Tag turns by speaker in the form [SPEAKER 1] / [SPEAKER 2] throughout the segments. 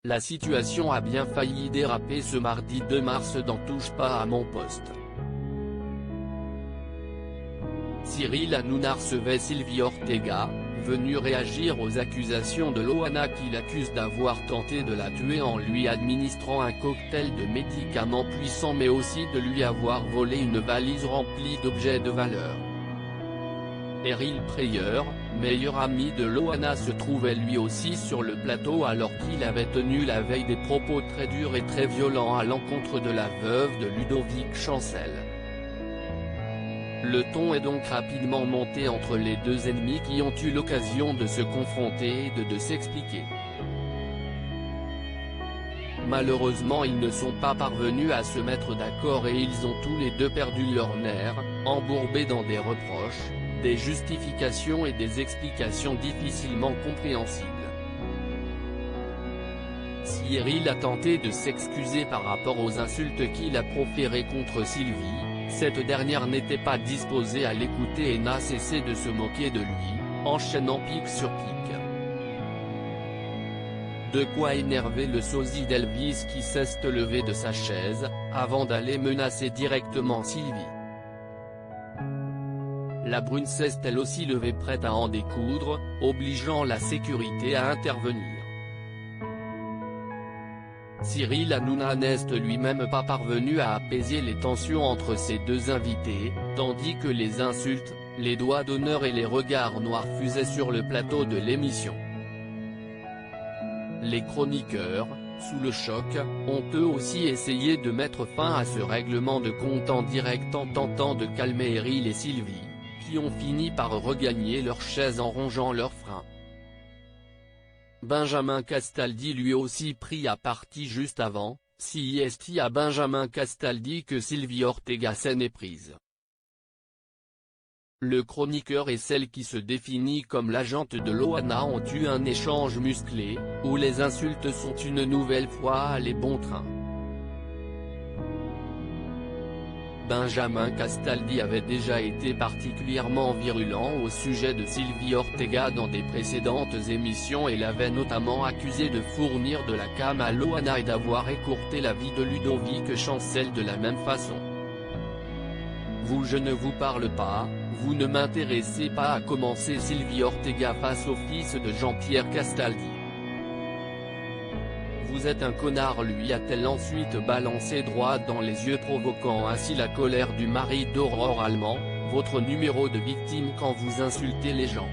[SPEAKER 1] La situation a bien failli déraper ce mardi 2 mars dans Touche pas à mon poste. Cyril Hanouna recevait Sylvie Ortega, venue réagir aux accusations de Loana qui l'accuse d'avoir tenté de la tuer en lui administrant un cocktail de médicaments puissants mais aussi de lui avoir volé une valise remplie d'objets de valeur. Eril Preyer, meilleur ami de Loana, se trouvait lui aussi sur le plateau alors qu'il avait tenu la veille des propos très durs et très violents à l'encontre de la veuve de Ludovic Chancel. Le ton est donc rapidement monté entre les deux ennemis qui ont eu l'occasion de se confronter et de s'expliquer. Malheureusement ils ne sont pas parvenus à se mettre d'accord et ils ont tous les deux perdu leurs nerfs, embourbés dans des reproches, des justifications et des explications difficilement compréhensibles. Cyril a tenté de s'excuser par rapport aux insultes qu'il a proférées contre Sylvie. Cette dernière n'était pas disposée à l'écouter et n'a cessé de se moquer de lui, enchaînant pic sur pic. De quoi énerver le sosie d'Elvis qui s'est levé de sa chaise, avant d'aller menacer directement Sylvie. La brune s'est elle aussi levée prête à en découdre, obligeant la sécurité à intervenir. Cyril Hanouna n'est lui-même pas parvenu à apaiser les tensions entre ses deux invités, tandis que les insultes, les doigts d'honneur et les regards noirs fusaient sur le plateau de l'émission. Les chroniqueurs, sous le choc, ont eux aussi essayé de mettre fin à ce règlement de compte en direct en tentant de calmer Eril et Sylvie, qui ont fini par regagner leur chaise en rongeant leurs freins. Benjamin Castaldi lui aussi pris à partie juste avant, CIST à Benjamin Castaldi que Sylvie Ortega s'est méprise. Le chroniqueur et celle qui se définit comme l'agente de Loana ont eu un échange musclé, où les insultes sont une nouvelle fois allées bon train. Benjamin Castaldi avait déjà été particulièrement virulent au sujet de Sylvie Ortega dans des précédentes émissions et l'avait notamment accusé de fournir de la cam à Loana et d'avoir écourté la vie de Ludovic Chancel de la même façon. Je ne vous parle pas, vous ne m'intéressez pas, a commencé Sylvie Ortega face au fils de Jean-Pierre Castaldi. Vous êtes un connard, lui a-t-elle ensuite balancé droit dans les yeux, provoquant ainsi la colère du mari d'Aurore Allemand, votre numéro de victime quand vous insultez les gens.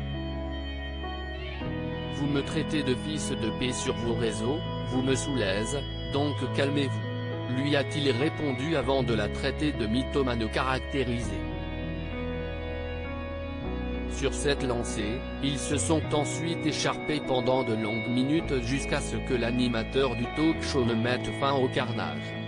[SPEAKER 1] Vous me traitez de fils de paix sur vos réseaux, vous me soulèse, donc calmez-vous, lui a-t-il répondu avant de la traiter de mythomane caractérisée. Sur cette lancée, ils se sont ensuite écharpés pendant de longues minutes jusqu'à ce que l'animateur du talk-show ne mette fin au carnage.